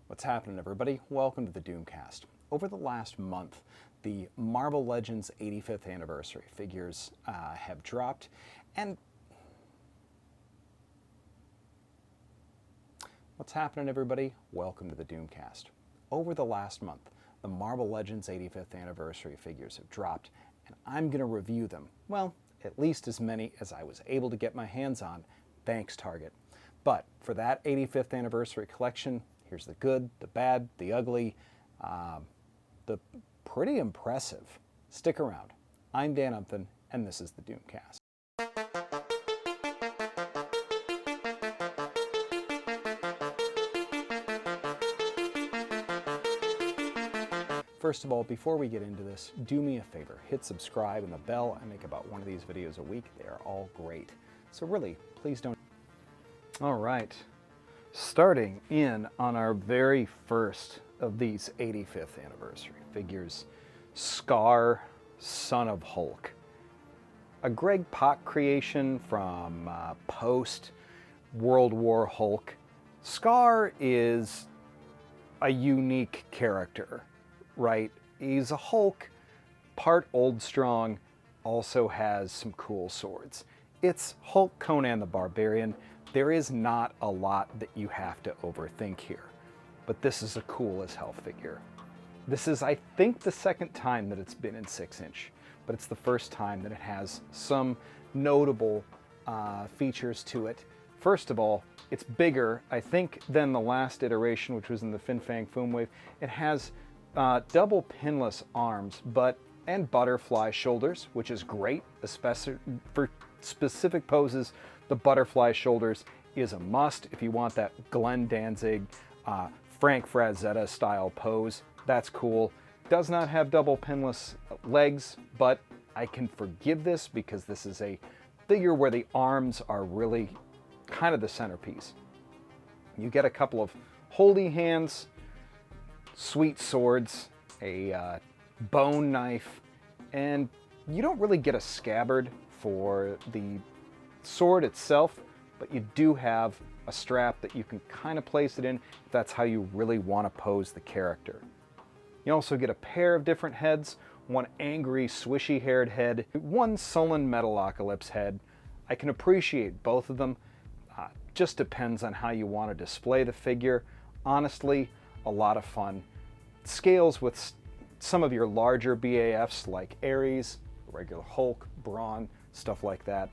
What's happening, everybody? Welcome to the Doomcast. Over the last month, the Marvel Legends 85th anniversary figures have dropped, and what's happening, everybody? Welcome to the Doomcast. Over the last month, the Marvel Legends 85th anniversary figures have dropped, and I'm going to review them. Well, at least as many as I was able to get my hands on. Thanks, Target. But for that 85th anniversary collection, here's the good, the bad, the ugly, the pretty impressive. Stick around. I'm Dan Umphin, and this is the Doomcast. First of all, before we get into this, do me a favor. Hit subscribe and the bell. I make about one of these videos a week. They are all great. So really, please don't. All right. Starting in on our very first of these 85th anniversary figures, Skarr Son of Hulk. A Greg Pak creation from post-World War Hulk. Skarr is a unique character, right? He's a Hulk, part old strong, also has some cool swords. It's Hulk Conan the Barbarian. There is not a lot that you have to overthink here, but this is a cool as hell figure. This is, I think, the second time that it's been in 6-inch, but it's the first time that it has some notable features to it. First of all, it's bigger, I think, than the last iteration, which was in the Fin Fang Foom Wave. It has double pinless arms, and butterfly shoulders, which is great, especially for specific poses. The butterfly shoulders is a must if you want that Glenn Danzig, Frank Frazetta style pose. That's cool. Does not have double pinless legs, but I can forgive this because this is a figure where the arms are really kind of the centerpiece. You get a couple of holy hands, sweet swords, a bone knife, and you don't really get a scabbard for the sword itself, but you do have a strap that you can kind of place it in if that's how you really want to pose the character. You also get a pair of different heads, one angry, swishy-haired head, one sullen Metalocalypse head. I can appreciate both of them. Just depends on how you want to display the figure. Honestly, a lot of fun. Scales with some of your larger BAFs like Ares, regular Hulk, Brawn, stuff like that.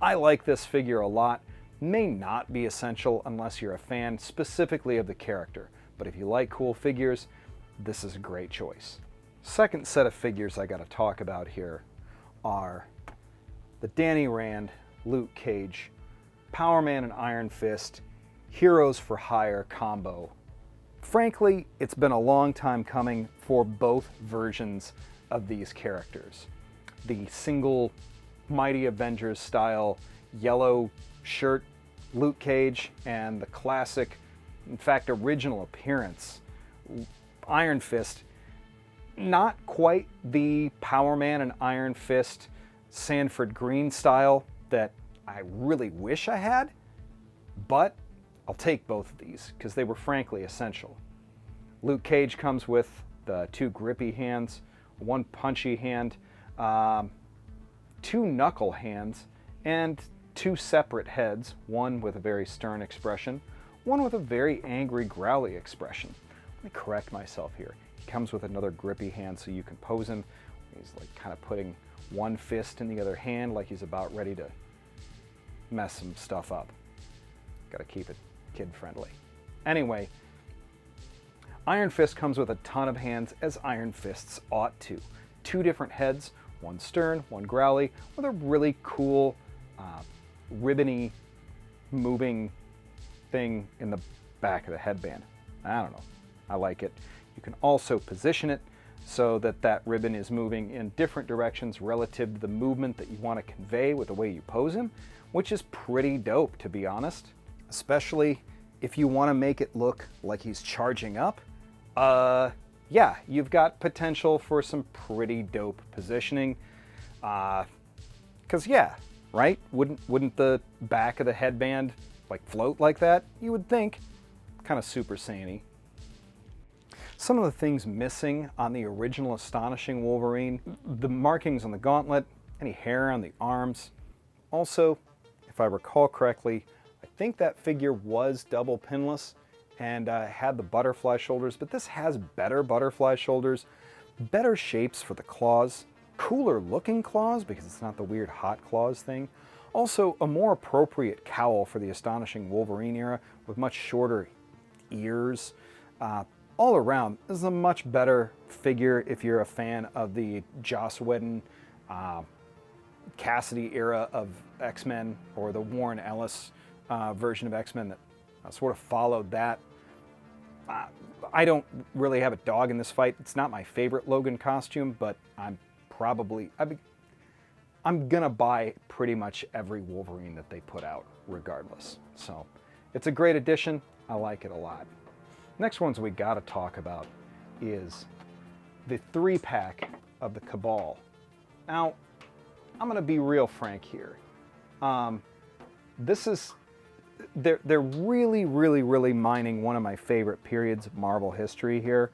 I like this figure a lot. May not be essential unless you're a fan specifically of the character, but if you like cool figures, this is a great choice. Second set of figures I got to talk about here are the Danny Rand, Luke Cage, Power Man and Iron Fist, Heroes for Hire combo. Frankly, it's been a long time coming for both versions of these characters. The single Mighty Avengers style yellow shirt Luke Cage and the classic, in fact original appearance Iron Fist. Not quite the Power Man and Iron Fist Sanford Green style that I really wish I had, but I'll take both of these because they were frankly essential. Luke Cage comes with the two grippy hands, one punchy hand, two knuckle hands, and two separate heads, one with a very stern expression, one with a very angry, growly expression. Let me correct myself here. He comes with another grippy hand so you can pose him. He's like kind of putting one fist in the other hand like he's about ready to mess some stuff up. Gotta keep it kid-friendly. Anyway, Iron Fist comes with a ton of hands, as Iron Fists ought to. Two different heads, one stern, one growly, with a really cool, ribbony, moving thing in the back of the headband. I don't know. I like it. You can also position it so that that ribbon is moving in different directions relative to the movement that you want to convey with the way you pose him, which is pretty dope, to be honest. Especially if you want to make it look like he's charging up. Yeah, you've got potential for some pretty dope positioning. Cause yeah, right? Wouldn't the back of the headband like float like that? You would think. Kind of Super Saiyan-y. Some of the things missing on the original Astonishing Wolverine, the markings on the gauntlet, any hair on the arms. Also, if I recall correctly, I think that figure was double pinless and had the butterfly shoulders, but this has better butterfly shoulders, better shapes for the claws, cooler looking claws because it's not the weird hot claws thing. Also, a more appropriate cowl for the Astonishing Wolverine era with much shorter ears. All around, this is a much better figure if you're a fan of the Joss Whedon, Cassidy era of X-Men, or the Warren Ellis version of X-Men that sort of followed that. I don't really have a dog in this fight. It's not my favorite Logan costume, but I'm gonna buy pretty much every Wolverine that they put out regardless. So it's a great addition. I like it a lot. Next ones we gotta talk about is the 3-pack of the Cabal. Now, I'm gonna be real frank here. They're really mining one of my favorite periods of Marvel history here.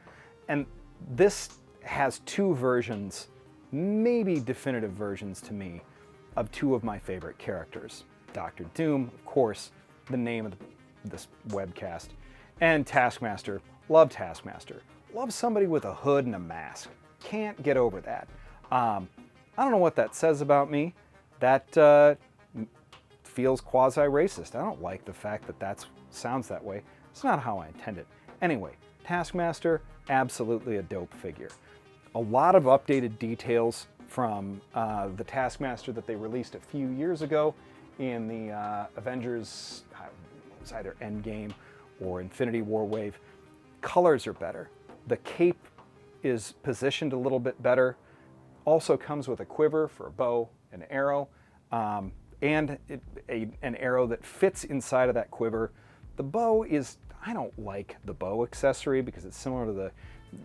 And this has 2 versions, maybe definitive versions to me, of 2 of my favorite characters. Dr. Doom, of course, the name of this webcast, and Taskmaster. Love Taskmaster. Love somebody with a hood and a mask. Can't get over that. I don't know what that says about me. That feels quasi-racist. I don't like the fact that that sounds that way. It's not how I intend it. Anyway, Taskmaster, absolutely a dope figure. A lot of updated details from the Taskmaster that they released a few years ago in the Avengers, it was either Endgame or Infinity War wave. Colors are better. The cape is positioned a little bit better. Also comes with a quiver for a bow and arrow, and an arrow that fits inside of that quiver. The bow is, I don't like the bow accessory because it's similar to the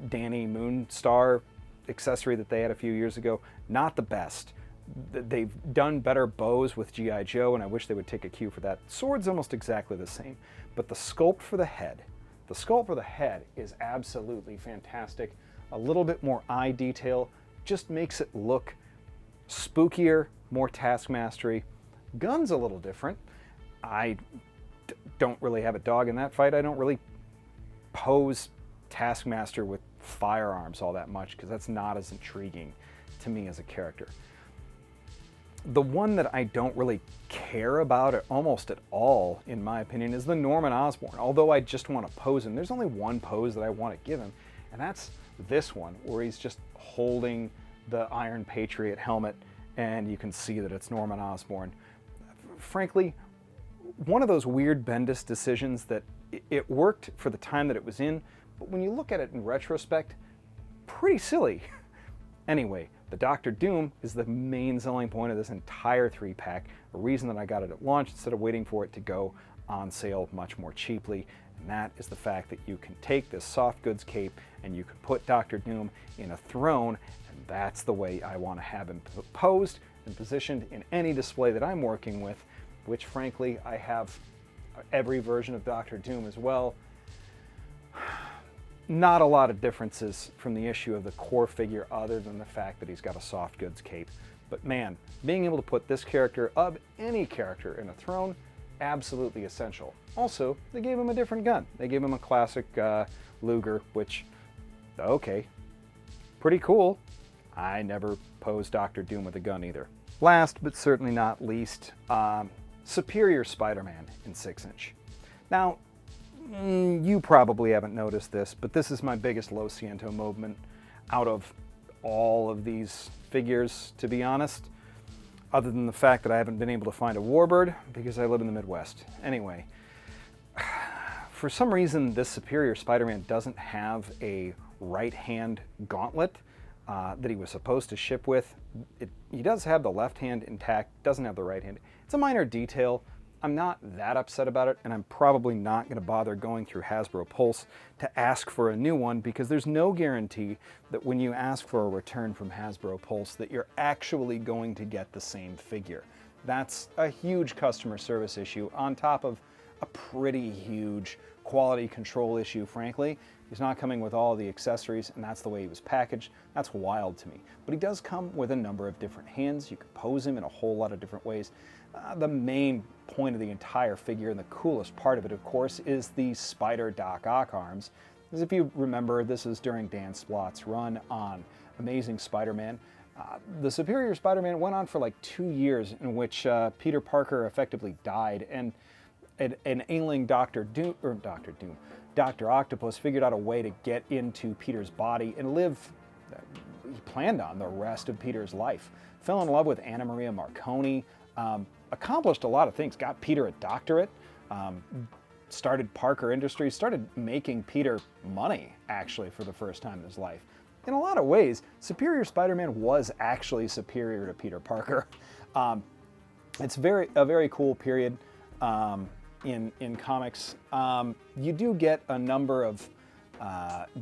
Danny Moonstar accessory that they had a few years ago. Not the best. They've done better bows with G.I. Joe, and I wish they would take a cue for that. Sword's almost exactly the same, but the sculpt for the head is absolutely fantastic. A little bit more eye detail just makes it look spookier, more Taskmastery. Gun's a little different. I don't really have a dog in that fight. I don't really pose Taskmaster with firearms all that much because that's not as intriguing to me as a character. The one that I don't really care about almost at all, in my opinion, is the Norman Osborn. Although I just want to pose him, there's only one pose that I want to give him, and that's this one, where he's just holding the Iron Patriot helmet, and you can see that it's Norman Osborn. Frankly, one of those weird Bendis decisions that it worked for the time that it was in, but when you look at it in retrospect, pretty silly. Anyway, the Dr. Doom is the main selling point of this entire 3-pack, a reason that I got it at launch instead of waiting for it to go on sale much more cheaply, and that is the fact that you can take this soft goods cape and you can put Dr. Doom in a throne, and that's the way I want to have him posed and positioned in any display that I'm working with, which frankly I have every version of Dr. Doom as well. Not a lot of differences from the issue of the core figure other than the fact that he's got a soft goods cape. But man, being able to put this character of any character in a throne, absolutely essential. Also, they gave him a different gun. They gave him a classic Luger, which, okay, pretty cool. I never posed Dr. Doom with a gun either. Last but certainly not least, Superior SpiderMan in 6-inch. Now, you probably haven't noticed this, but this is my biggest Lo Siento moment out of all of these figures, to be honest, other than the fact that I haven't been able to find a Warbird because I live in the Midwest. Anyway, for some reason, this Superior Spider-Man doesn't have a right-hand gauntlet that he was supposed to ship with. He does have the left hand intact, doesn't have the right hand. It's a minor detail. I'm not that upset about it, and I'm probably not going to bother going through Hasbro Pulse to ask for a new one because there's no guarantee that when you ask for a return from Hasbro Pulse that you're actually going to get the same figure. That's a huge customer service issue on top of a pretty huge quality control issue, frankly. He's not coming with all the accessories, and that's the way he was packaged. That's wild to me. But he does come with a number of different hands. You can pose him in a whole lot of different ways. The main point of the entire figure, and the coolest part of it, of course, is the Spider Doc Ock arms. As if you remember, this is during Dan Slott's run on Amazing Spider-Man. The Superior Spider-Man went on for like 2 years, in which Peter Parker effectively died, and an ailing Dr. Octopus figured out a way to get into Peter's body and live, he planned on, the rest of Peter's life. Fell in love with Anna Maria Marconi, accomplished a lot of things, got Peter a doctorate, started Parker Industries, started making Peter money, actually, for the first time in his life. In a lot of ways, Superior Spider-Man was actually superior to Peter Parker. It's a very cool period in comics. You do get a number of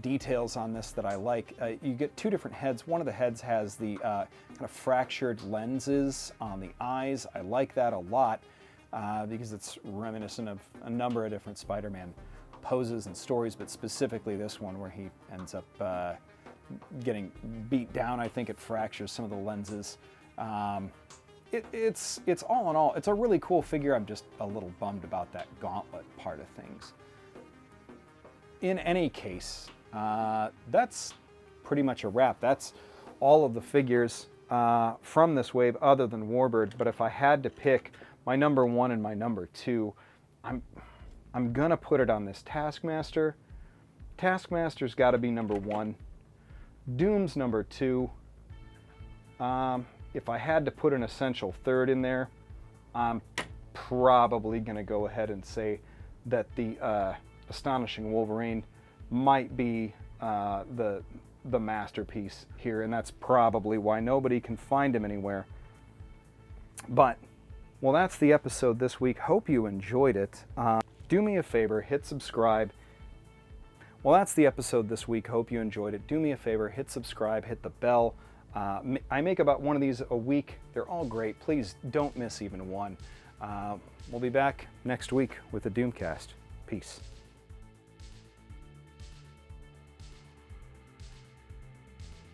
details on this that I like. You get 2 different heads. One of the heads has the kind of fractured lenses on the eyes. I like that a lot because it's reminiscent of a number of different Spider-Man poses and stories, but specifically this one where he ends up getting beat down. I think it fractures some of the lenses. It's all in all, it's a really cool figure. I'm just a little bummed about that gauntlet part of things. In any case, that's pretty much a wrap. That's all of the figures from this wave other than Warbird. But if I had to pick my number 1 and my number 2, I'm gonna put it on this Taskmaster. Taskmaster's got to be number 1. Doom's number 2. If I had to put an essential third in there, I'm probably going to go ahead and say that the Astonishing Wolverine might be the masterpiece here, and that's probably why nobody can find him anywhere. But, well, that's the episode this week. Hope you enjoyed it. Do me a favor, hit subscribe. Well, that's the episode this week. Hope you enjoyed it. Do me a favor, hit subscribe, hit the bell. I make about one of these a week. They're all great. Please don't miss even one. We'll be back next week with a Doomcast. Peace.